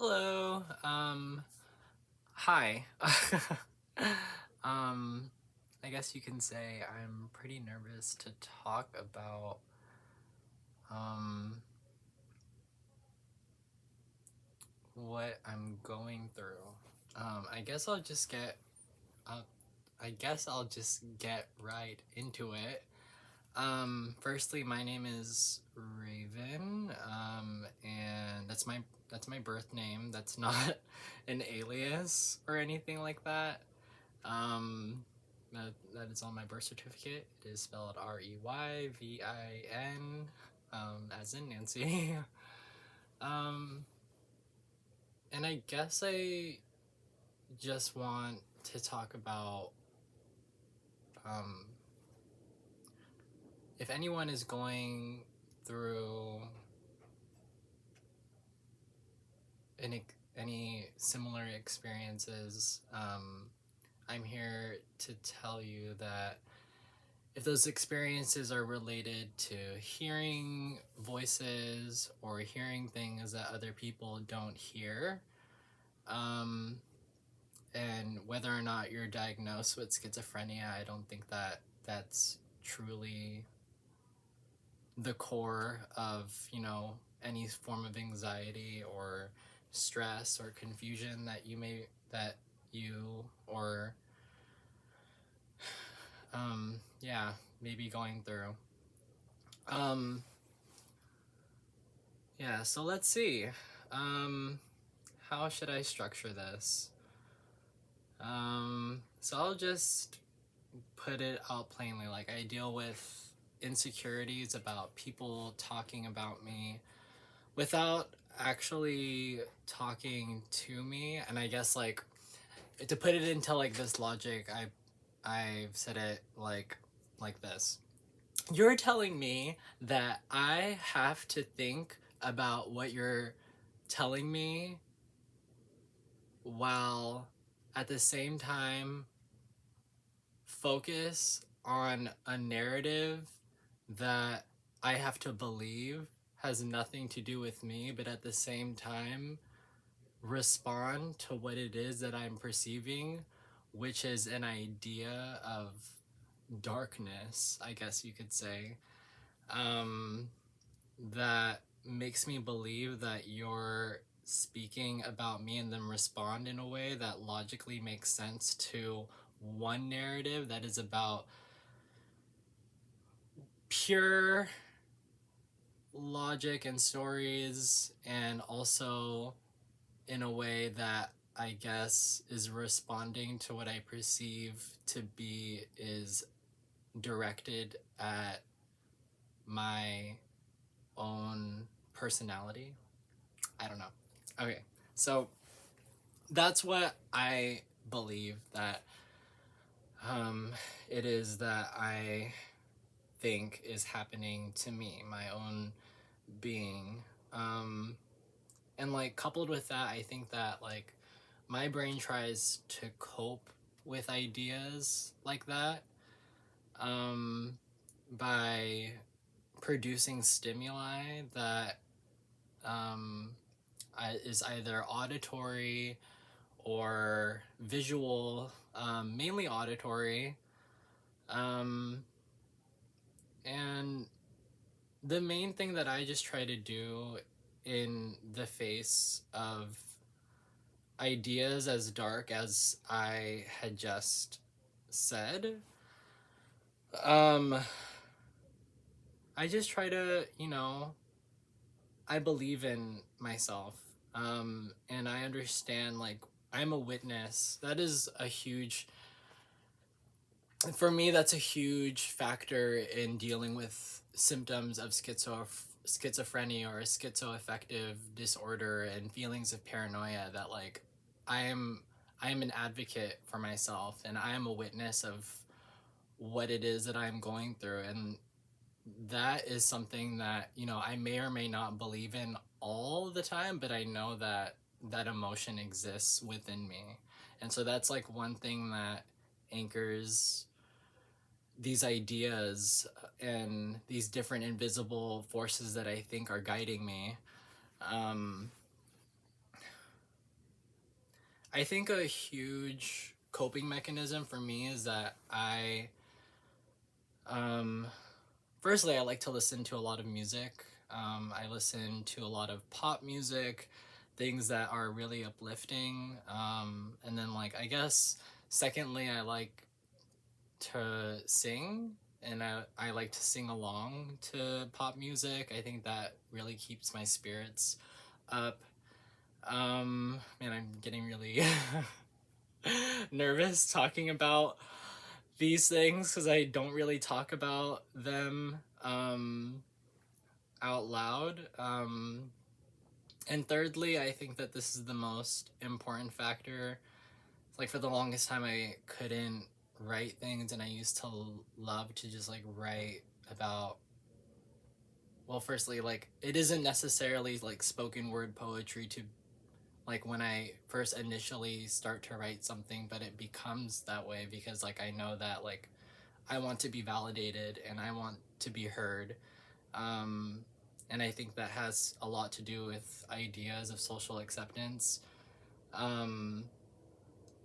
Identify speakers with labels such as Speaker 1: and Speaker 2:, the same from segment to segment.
Speaker 1: Hello. Hi. um, I guess you can say I'm pretty nervous to talk about um what I'm going through. I guess I'll just get uh, I guess I'll just get right into it. Firstly, my name is Raven. And that's my birth name. That's not an alias or anything like that. Um, that is on my birth certificate. It is spelled Reyvin, as in Nancy. um, and I guess I just want to talk about um, if anyone is going through any similar experiences. I'm here to tell you that if those experiences are related to hearing voices or hearing things that other people don't hear, um, and whether or not you're diagnosed with schizophrenia, I don't think that that's truly the core of, any form of anxiety or stress or confusion that you or yeah, maybe going through. Um, Yeah, so let's see. Um, how should I structure this? So I'll just put it out plainly. Like, I deal with insecurities about people talking about me without actually talking to me. And I guess, like, to put it into like this logic, I've said it like this. You're telling me that I have to think about what you're telling me while at the same time focus on a narrative that I have to believe has nothing to do with me, but at the same time respond to what it is that I'm perceiving, which is an idea of darkness, I guess you could say, um, that makes me believe that you're speaking about me and then respond in a way that logically makes sense to one narrative that is about pure logic and stories, and also in a way that I guess is responding to what I perceive to be is directed at my own personality. I don't know. Okay, so that's what I believe that um, it is that I think is happening to me, my own being. And like coupled with that, I think that like my brain tries to cope with ideas like that um, by producing stimuli that um, is either auditory or visual, mainly auditory. Um, and the main thing that I just try to do in the face of ideas as dark as I had just said, um, I just try to, I believe in myself. And I understand, like, I'm a witness. That is a huge for me, that's a huge factor in dealing with symptoms of schizophrenia or a schizoaffective disorder and feelings of paranoia. That like i'm I'm an advocate for myself, and I am a witness of what it is that I'm going through, and that is something that I may or may not believe in all the time, but I know that that emotion exists within me. And so that's like one thing that anchors these ideas and these different invisible forces that I think are guiding me. Um, I think a huge coping mechanism for me is that um, firstly, I like to listen to a lot of music. I listen to a lot of pop music, things that are really uplifting. And then, like, I guess, secondly, I like to sing, and I like to sing along to pop music. I think that really keeps my spirits up. Man, I'm getting really nervous talking about these things because I don't really talk about them out loud. And thirdly, I think that this is the most important factor. Like for the longest time, I couldn't write things, and I used to love to just like write about. Well, firstly, like it isn't necessarily like spoken word poetry to like when I first initially start to write something, but it becomes that way because like I know that like I want to be validated and I want to be heard. Um, and I think that has a lot to do with ideas of social acceptance. Um,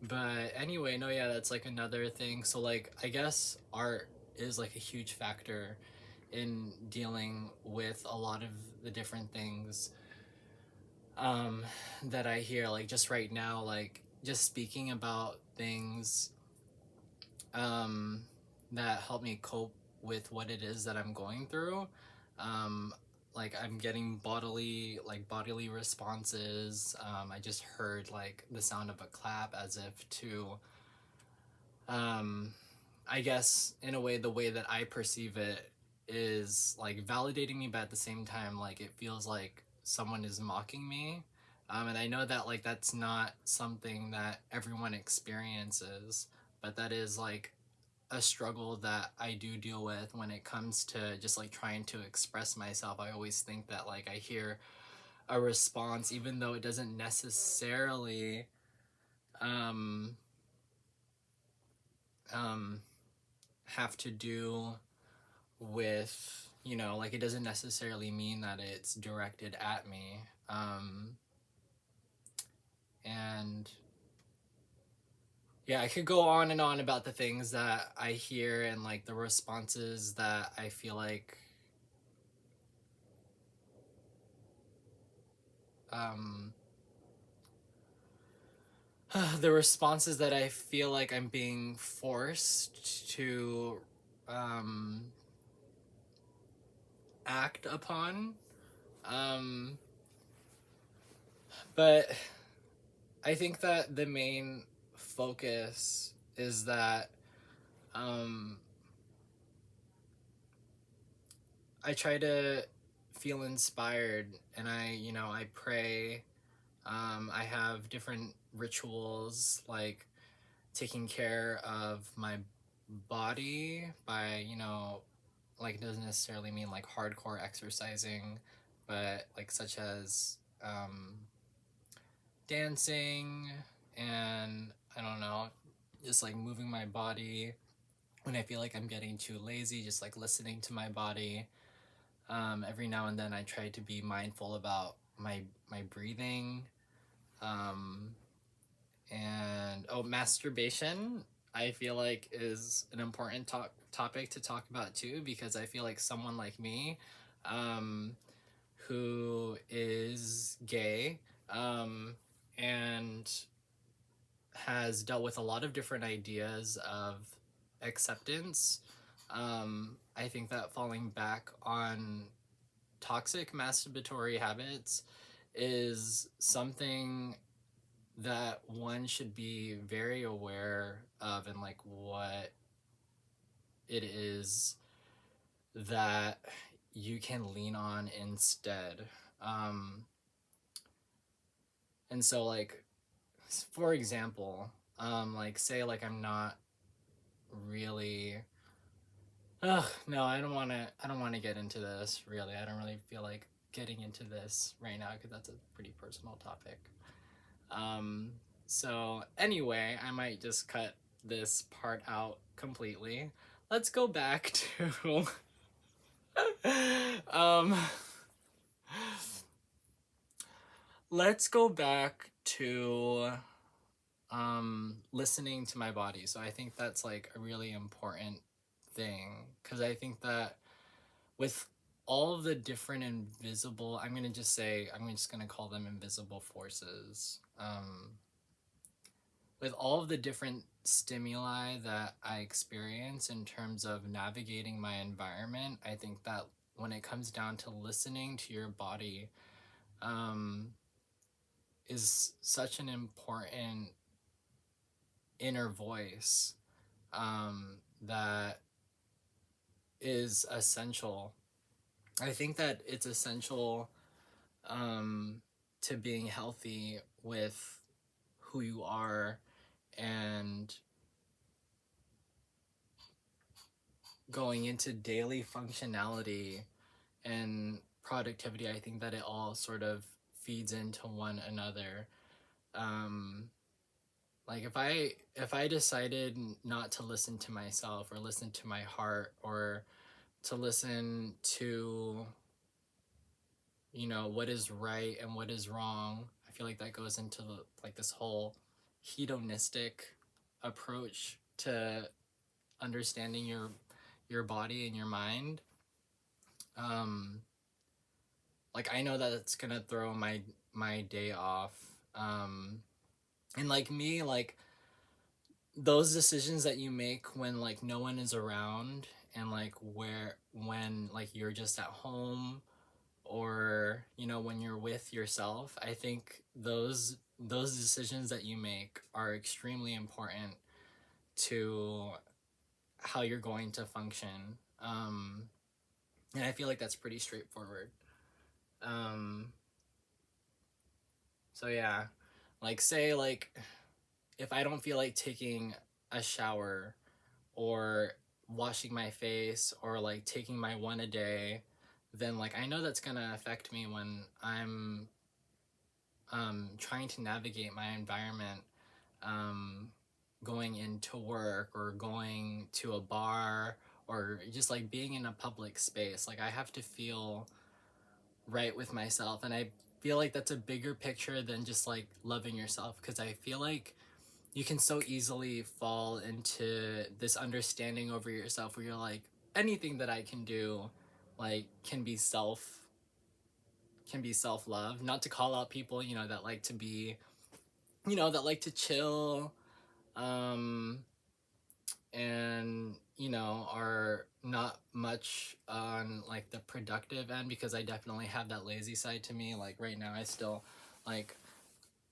Speaker 1: but anyway, no, yeah, that's like another thing. So, like, I guess art is like a huge factor in dealing with a lot of the different things um, that I hear. Like, just right now, like, just speaking about things um, that help me cope with what it is that I'm going through. Um, like I'm getting bodily responses. I just heard like the sound of a clap as if to, um, I guess in a way, the way that I perceive it is like validating me, but at the same time, like it feels like someone is mocking me. And I know that like that's not something that everyone experiences, but that is like a struggle that I do deal with when it comes to just like trying to express myself. I always think that like I hear a response, even though it doesn't necessarily um, um, have to do with, you know, like it doesn't necessarily mean that it's directed at me. And yeah, I could go on and on about the things that I hear and like the responses that I feel like um, the responses that I feel like I'm being forced to um, act upon. Um, but I think that the main focus is that um, I try to feel inspired and I pray. I have different rituals like taking care of my body by, like it doesn't necessarily mean like hardcore exercising, but like such as dancing and I don't know, just like moving my body when I feel like I'm getting too lazy, just like listening to my body. Every now and then I try to be mindful about my breathing. Um, and oh, masturbation I feel like is an important topic to talk about too, because I feel like someone like me um, who is gay um, and has dealt with a lot of different ideas of acceptance. I think that falling back on toxic masturbatory habits is something that one should be very aware of, and like what it is that you can lean on instead. Um, and so like for example, like say like I'm not really no, I don't want to get into this really. I don't really feel like getting into this right now because that's a pretty personal topic. Um, so anyway, I might just cut this part out completely. Let's go back to um let's go back to listening to my body. So I think that's like a really important thing, because I think that with all of the different invisible, I'm just gonna call them invisible forces. With all of the different stimuli that I experience in terms of navigating my environment, I think that when it comes down to listening to your body, um, is such an important inner voice, that is essential. I think that it's essential, um, to being healthy with who you are, and going into daily functionality and productivity. I think that it all sort of feeds into one another. Um, like if I decided not to listen to myself, or listen to my heart, or to listen to, what is right and what is wrong, I feel like that goes into like this whole hedonistic approach to understanding your body and your mind. Um, like I know that it's gonna throw my day off. And like me, like those decisions that you make when like no one is around, and like when like you're just at home, or when you're with yourself, I think those decisions that you make are extremely important to how you're going to function. And I feel like that's pretty straightforward. um so yeah, like say like if I don't feel like taking a shower, or washing my face, or like taking my one a day, then like I know that's gonna affect me when I'm trying to navigate my environment, um, going into work, or going to a bar, or just like being in a public space. Like I have to feel right with myself, and I feel like that's a bigger picture than just like loving yourself, because I feel like you can so easily fall into this understanding over yourself where you're like, anything that I can do like can be self love. Not to call out people, that like to be, that like to chill, um and are not much on like the productive end, because I definitely have that lazy side to me. Like right now I still, like,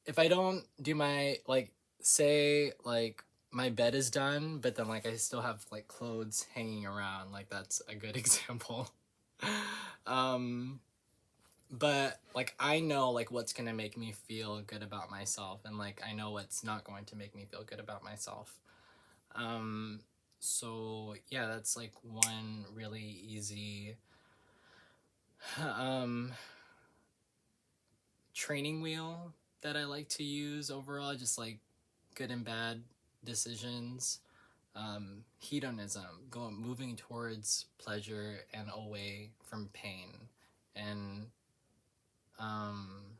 Speaker 1: if I don't do my, like, say like my bed is done, but then like I still have like clothes hanging around, like that's a good example. um but like I know like what's gonna make me feel good about myself, and like I know what's not going to make me feel good about myself. um so yeah, that's like one really easy um training wheel that I like to use overall, just like good and bad decisions. Hedonism, moving towards pleasure and away from pain. And um,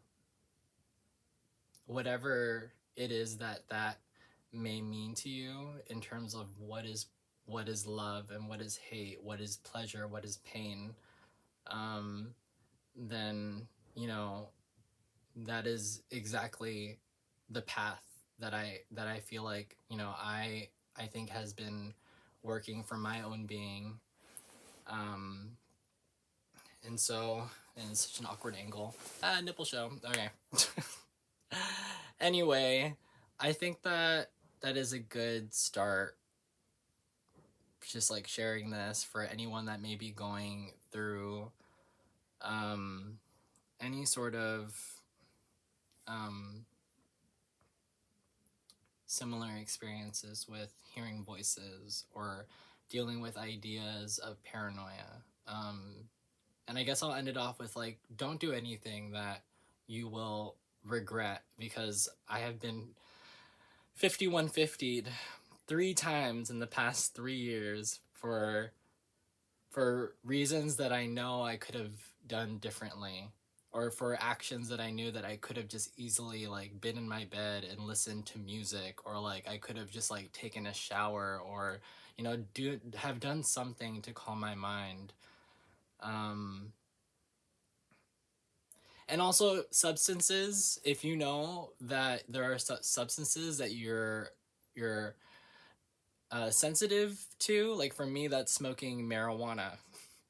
Speaker 1: whatever it is that may mean to you in terms of what is love and what is hate, what is pleasure, what is pain, um, then you know that is exactly the path that I feel like I think has been working for my own being. um and so, and it's such an awkward angle. Nipple show. Okay. Anyway, I think that is a good start, just like sharing this for anyone that may be going through um any sort of um similar experiences with hearing voices, or dealing with ideas of paranoia. And I guess I'll end it off with like, don't do anything that you will regret, because I have been 5150'd 3 times in the past 3 years for reasons that I know I could have done differently, or for actions that I knew that I could have just easily like been in my bed and listened to music, or like I could have just like taken a shower, or do have done something to calm my mind. um and also substances, if you know that there are substances that you're sensitive to, like for me that's smoking marijuana.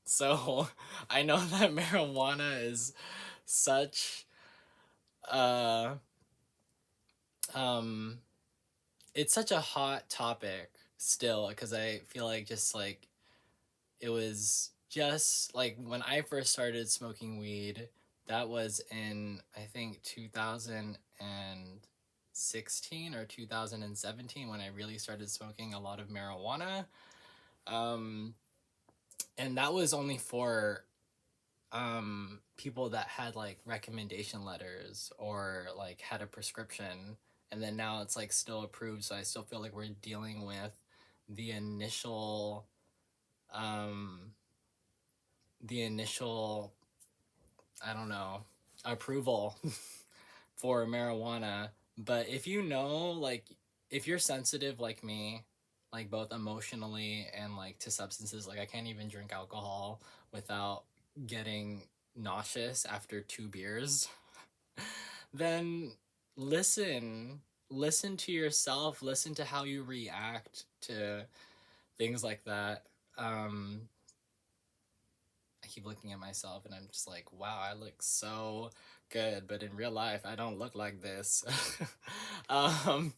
Speaker 1: So I know that marijuana is such uh um it's such a hot topic still, because I feel like just like it was just like when I first started smoking weed, that was in I think 2016 or 2017 when I really started smoking a lot of marijuana. Um, and that was only for people that had like recommendation letters or like had a prescription. And then now it's like still approved, so I still feel like we're dealing with the initial um the initial I don't know, approval for marijuana. But if you know, like, if you're sensitive like me, like both emotionally and like to substances, like I can't even drink alcohol without getting nauseous after 2 beers, then listen. Listen to yourself, listen to how you react to things like that. Um, I keep looking at myself and I'm just like, wow, I look so good, but in real life, I don't look like this. um,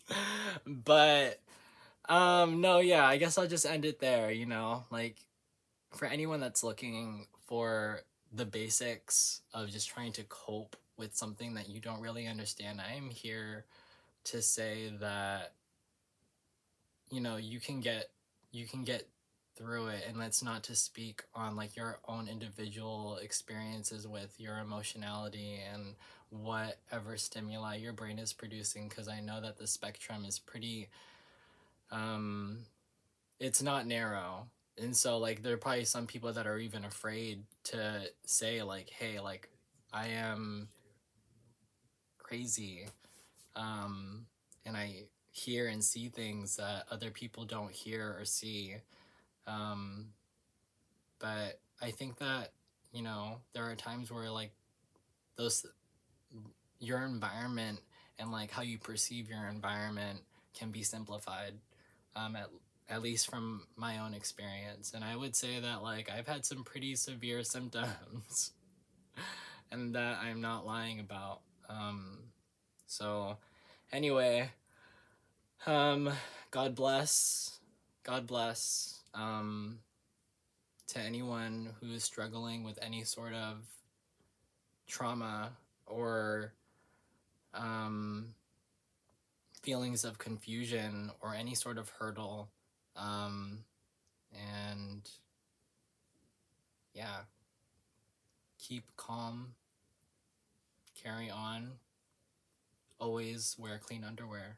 Speaker 1: but no, yeah, I guess I'll just end it there. Like for anyone that's looking for the basics of just trying to cope with something that you don't really understand, I am here to say that you can get through it. And that's not to speak on like your own individual experiences with your emotionality and whatever stimuli your brain is producing, because I know that the spectrum is pretty um it's not narrow. And so like there are probably some people that are even afraid to say like, hey, like I am crazy. And I hear and see things that other people don't hear or see. Um, but I think that, there are times where like those your environment and like how you perceive your environment can be simplified. At least from my own experience. And I would say that like I've had some pretty severe symptoms and that I'm not lying about. So anyway, um, God bless. God bless. To anyone who is struggling with any sort of trauma or um, feelings of confusion or any sort of hurdle. Um, and yeah, keep calm, carry on, always wear clean underwear.